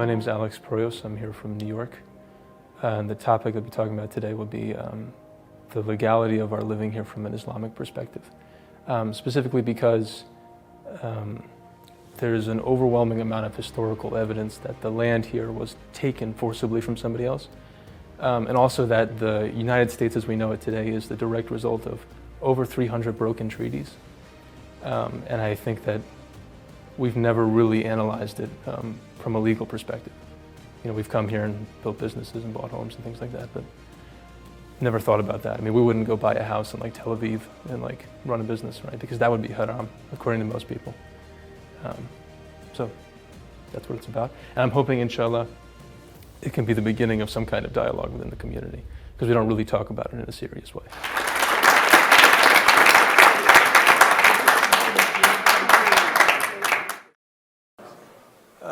My name is Alex Proios. I'm here from New York. And the topic I'll be talking about today will be the legality of our living here from an Islamic perspective. Specifically because there's an overwhelming amount of historical evidence that the land here was taken forcibly from somebody else. And also that the United States as we know it today is the direct result of over 300 broken treaties. And I think that we've never really analyzed it from a legal perspective. You know, we've come here and built businesses and bought homes and things like that, but never thought about that. I mean, we wouldn't go buy a house in like Tel Aviv and like run a business, right? Because that would be haram, according to most people. So that's what it's about. And I'm hoping, inshallah, it can be the beginning of some kind of dialogue within the community, because we don't really talk about it in a serious way.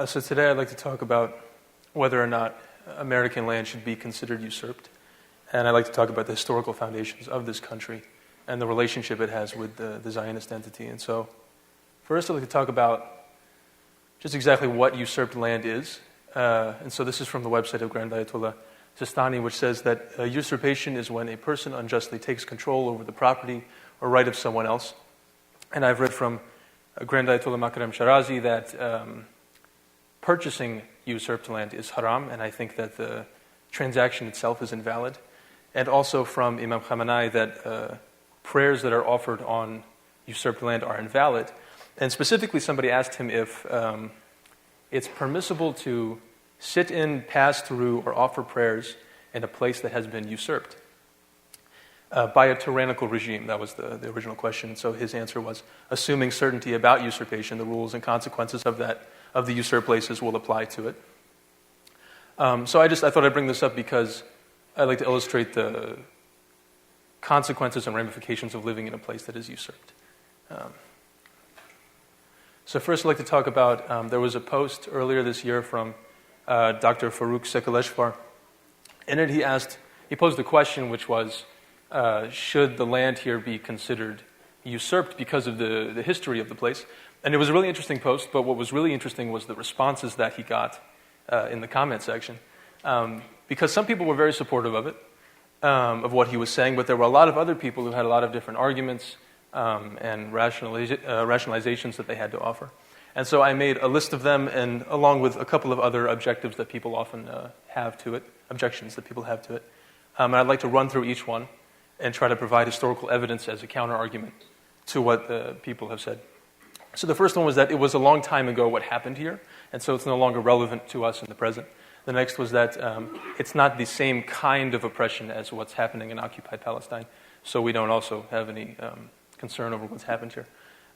So today I'd like to talk about whether or not American land should be considered usurped. And I'd like to talk about the historical foundations of this country and the relationship it has with the Zionist entity. And so first I'd like to talk about just exactly what usurped land is. And so this is from the website of Grand Ayatollah Sistani, which says that usurpation is when a person unjustly takes control over the property or right of someone else. And I've read from Grand Ayatollah Makram Shirazi that purchasing usurped land is haram, and I think that the transaction itself is invalid. And also from Imam Khamenei that prayers that are offered on usurped land are invalid. And specifically somebody asked him if it's permissible to sit in, pass through, or offer prayers in a place that has been usurped by a tyrannical regime. That was the original question. So his answer was, assuming certainty about usurpation, the rules and consequences of the usurped places will apply to it. So I thought I'd bring this up because I'd like to illustrate the consequences and ramifications of living in a place that is usurped. So first I'd like to talk about, there was a post earlier this year from Dr. Farouk Sekaleshvar. In it he posed a question which was, should the land here be considered usurped because of the history of the place? And it was a really interesting post, but what was really interesting was the responses that he got in the comment section. Because some people were very supportive of it, of what he was saying, but there were a lot of other people who had a lot of different arguments and rationalizations that they had to offer. And so I made a list of them, and along with a couple of other objectives that people often have to it, objections that people have to it. And I'd like to run through each one and try to provide historical evidence as a counter-argument to what the people have said. So the first one was that it was a long time ago what happened here, and so it's no longer relevant to us in the present. The next was that it's not the same kind of oppression as what's happening in occupied Palestine, so we don't also have any concern over what's happened here.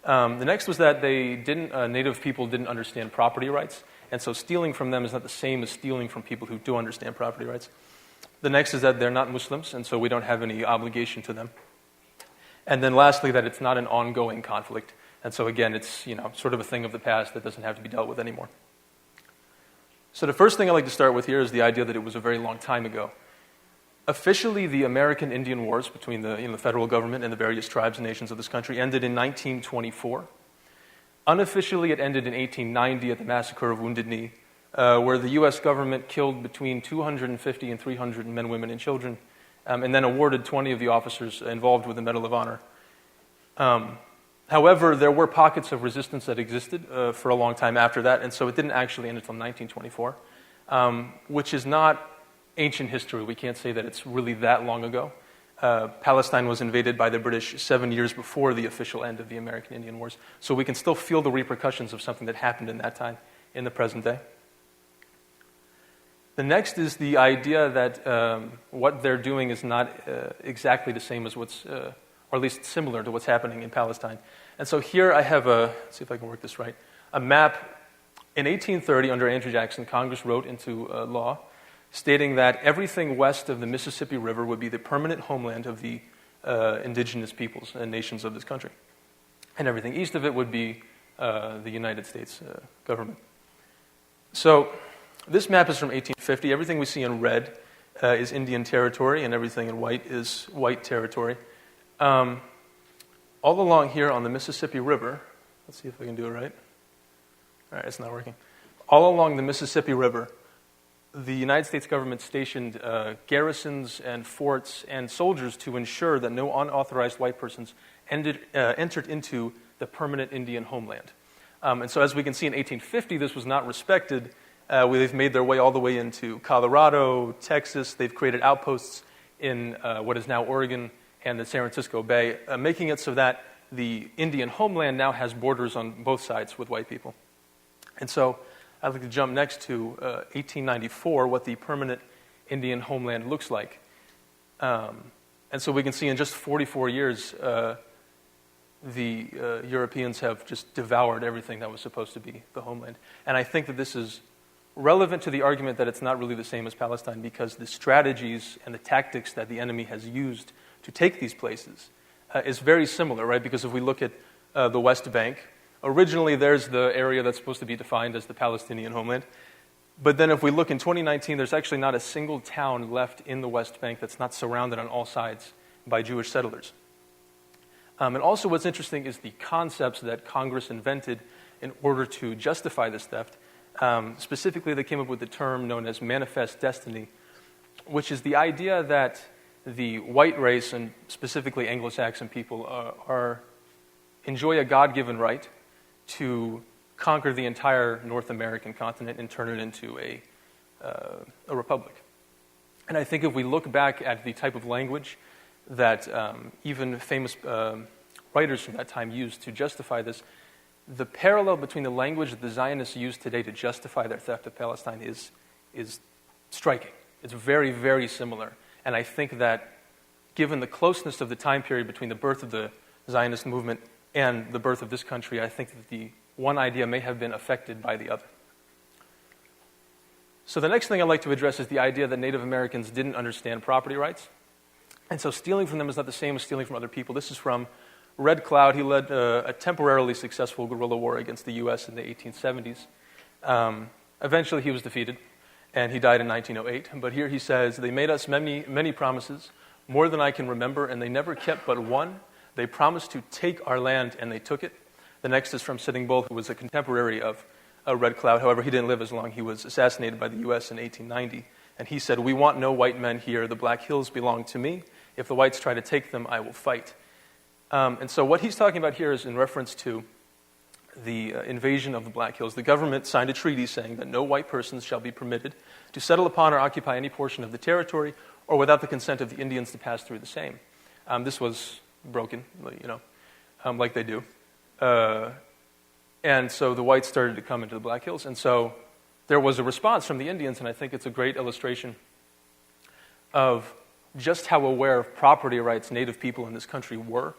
The next was that native people didn't understand property rights, and so stealing from them is not the same as stealing from people who do understand property rights. The next is that they're not Muslims, and so we don't have any obligation to them. And then lastly, that it's not an ongoing conflict. And so again, it's sort of a thing of the past that doesn't have to be dealt with anymore. So the first thing I'd like to start with here is the idea that it was a very long time ago. Officially, the American-Indian Wars between the federal government and the various tribes and nations of this country ended in 1924. Unofficially, it ended in 1890 at the massacre of Wounded Knee, where the U.S. government killed between 250 and 300 men, women, and children, and then awarded 20 of the officers involved with the Medal of Honor. However, there were pockets of resistance that existed for a long time after that, and so it didn't actually end until 1924, which is not ancient history. We can't say that it's really that long ago. Palestine was invaded by the British 7 years before the official end of the American-Indian Wars, so we can still feel the repercussions of something that happened in that time in the present day. The next is the idea that what they're doing is not exactly the same as or at least similar to what's happening in Palestine. And so here I have let's see if I can work this right, a map. In 1830, under Andrew Jackson, Congress wrote into law stating that everything west of the Mississippi River would be the permanent homeland of the indigenous peoples and nations of this country. And everything east of it would be the United States government. So this map is from 1850. Everything we see in red is Indian territory, and everything in white is white territory. All along here on the Mississippi River, let's see if I can do it right. All right, it's not working. all along the Mississippi River, the United States government stationed garrisons and forts and soldiers to ensure that no unauthorized white persons entered into the permanent Indian homeland. And so as we can see in 1850, this was not respected. They've made their way all the way into Colorado, Texas. They've created outposts in what is now Oregon and the San Francisco Bay, making it so that the Indian homeland now has borders on both sides with white people. And so I'd like to jump next to 1894, what the permanent Indian homeland looks like. And so we can see in just 44 years, the Europeans have just devoured everything that was supposed to be the homeland. And I think that this is relevant to the argument that it's not really the same as Palestine, because the strategies and the tactics that the enemy has used to take these places is very similar, right? Because if we look at the West Bank, originally there's the area that's supposed to be defined as the Palestinian homeland. But then if we look in 2019, there's actually not a single town left in the West Bank that's not surrounded on all sides by Jewish settlers. And also what's interesting is the concepts that Congress invented in order to justify this theft. Specifically, they came up with the term known as manifest destiny, which is the idea that the white race, and specifically Anglo-Saxon people, enjoy a God-given right to conquer the entire North American continent and turn it into a republic. And I think if we look back at the type of language that even famous writers from that time used to justify this, the parallel between the language that the Zionists use today to justify their theft of Palestine is striking. It's very, very similar. And I think that given the closeness of the time period between the birth of the Zionist movement and the birth of this country, I think that the one idea may have been affected by the other. So the next thing I'd like to address is the idea that Native Americans didn't understand property rights. And so stealing from them is not the same as stealing from other people. This is from Red Cloud. He led a temporarily successful guerrilla war against the U.S. in the 1870s. Eventually he was defeated, and he died in 1908. But here he says, "They made us many, many promises, more than I can remember, and they never kept but one. They promised to take our land, and they took it." The next is from Sitting Bull, who was a contemporary of Red Cloud. However, he didn't live as long. He was assassinated by the U.S. in 1890. And he said, "We want no white men here. The Black Hills belong to me. If the whites try to take them, I will fight." And so what he's talking about here is in reference to the invasion of the Black Hills. The government signed a treaty saying that no white persons shall be permitted to settle upon or occupy any portion of the territory or without the consent of the Indians to pass through the same. This was broken, like they do. And so the whites started to come into the Black Hills. And so there was a response from the Indians, and I think it's a great illustration of just how aware of property rights Native people in this country were.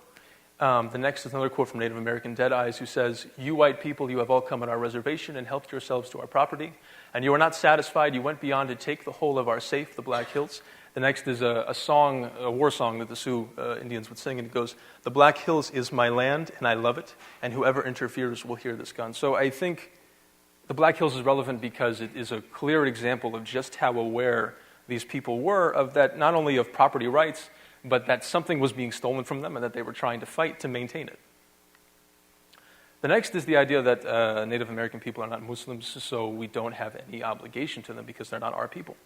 The next is another quote from Native American Dead Eyes, who says, "You white people, you have all come on our reservation and helped yourselves to our property, and you are not satisfied. You went beyond to take the whole of our safe, the Black Hills." The next is a song, a war song that the Sioux Indians would sing, and it goes, "The Black Hills is my land, and I love it, and whoever interferes will hear this gun." So I think the Black Hills is relevant because it is a clear example of just how aware these people were of that, not only of property rights, but that something was being stolen from them and that they were trying to fight to maintain it. The next is the idea that Native American people are not Muslims, so we don't have any obligation to them because they're not our people.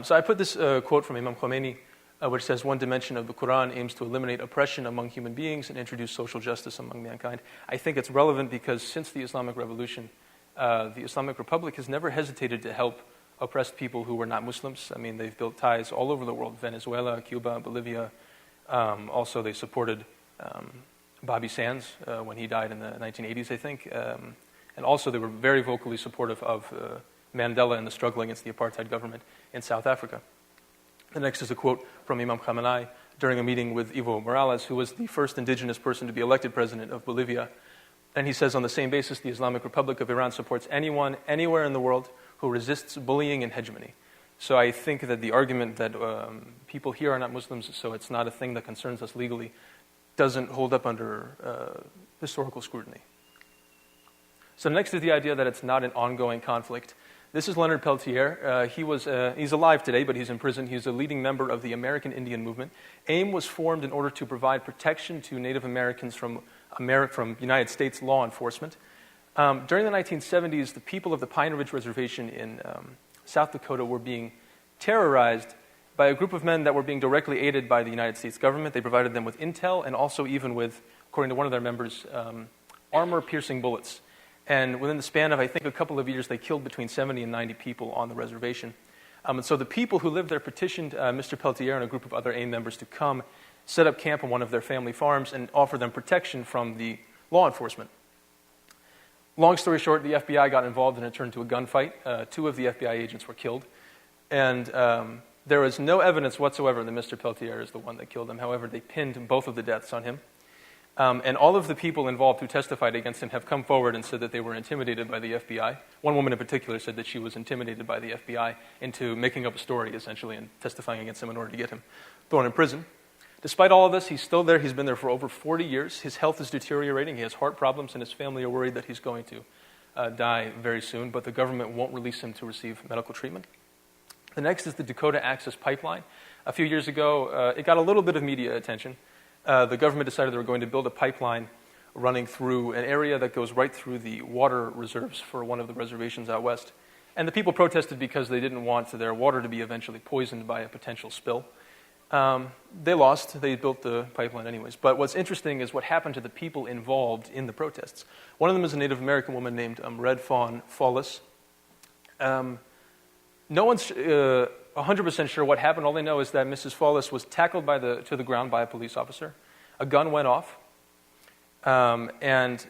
So I put this quote from Imam Khomeini, which says, "One dimension of the Quran aims to eliminate oppression among human beings and introduce social justice among mankind." I think it's relevant because since the Islamic Revolution, the Islamic Republic has never hesitated to help oppressed people who were not Muslims. I mean, they've built ties all over the world, Venezuela, Cuba, Bolivia. Also, they supported Bobby Sands when he died in the 1980s, I think. And also, they were very vocally supportive of Mandela and the struggle against the apartheid government in South Africa. The next is a quote from Imam Khamenei during a meeting with Evo Morales, who was the first indigenous person to be elected president of Bolivia. And he says, "On the same basis, the Islamic Republic of Iran supports anyone, anywhere in the world, who resists bullying and hegemony." So I think that the argument that people here are not Muslims, so it's not a thing that concerns us legally, doesn't hold up under historical scrutiny. So next is the idea that it's not an ongoing conflict. This is Leonard Peltier. He's alive today, but he's in prison. He's a leading member of the American Indian movement. AIM was formed in order to provide protection to Native Americans from United States law enforcement. During the 1970s, the people of the Pine Ridge Reservation in South Dakota were being terrorized by a group of men that were being directly aided by the United States government. They provided them with intel and also even with, according to one of their members, armor-piercing bullets. And within the span of, I think, a couple of years, they killed between 70 and 90 people on the reservation. And so the people who lived there petitioned Mr. Peltier and a group of other AIM members to come set up camp on one of their family farms and offer them protection from the law enforcement. Long story short, the FBI got involved and it turned to a gunfight. 2 of the FBI agents were killed. And there is no evidence whatsoever that Mr. Peltier is the one that killed him. However, they pinned both of the deaths on him. And all of the people involved who testified against him have come forward and said that they were intimidated by the FBI. One woman in particular said that she was intimidated by the FBI into making up a story, essentially, and testifying against him in order to get him thrown in prison. Despite all of this, he's still there. He's been there for over 40 years. His health is deteriorating. He has heart problems, and his family are worried that he's going to die very soon, but the government won't release him to receive medical treatment. The next is the Dakota Access Pipeline. A few years ago, it got a little bit of media attention. The government decided they were going to build a pipeline running through an area that goes right through the water reserves for one of the reservations out west. And the people protested because they didn't want their water to be eventually poisoned by a potential spill. They lost. They built the pipeline anyways. But what's interesting is what happened to the people involved in the protests. One of them is a Native American woman named Fawn Fallis. No one's 100% sure what happened. All they know is that Mrs. Fallis was tackled to the ground by a police officer. A gun went off. And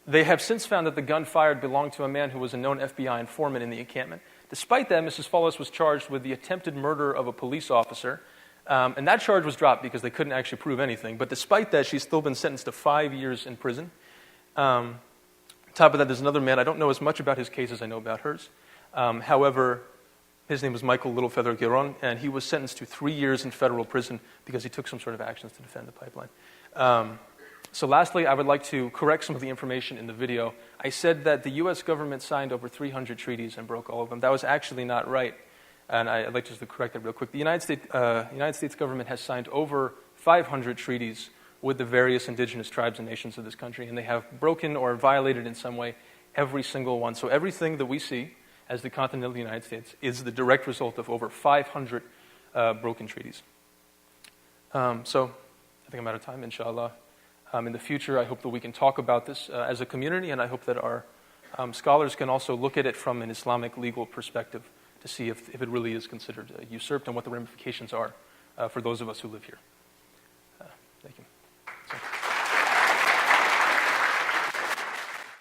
they have since found that the gun fired belonged to a man who was a known FBI informant in the encampment. Despite that, Mrs. Fallis was charged with the attempted murder of a police officer. And that charge was dropped because they couldn't actually prove anything. But despite that, she's still been sentenced to 5 years in prison. On top of that, there's another man. I don't know as much about his case as I know about hers. However, his name was Michael Littlefeather Giron, and he was sentenced to 3 years in federal prison because he took some sort of actions to defend the pipeline. So lastly, I would like to correct some of the information in the video. I said that the U.S. government signed over 300 treaties and broke all of them. That was actually not right. And I'd like just to correct that real quick. The United States government has signed over 500 treaties with the various indigenous tribes and nations of this country, and they have broken or violated in some way every single one. So everything that we see as the continental United States is the direct result of over 500 broken treaties. So I think I'm out of time, inshallah. In the future, I hope that we can talk about this as a community, and I hope that our scholars can also look at it from an Islamic legal perspective to see if it really is considered usurped and what the ramifications are for those of us who live here.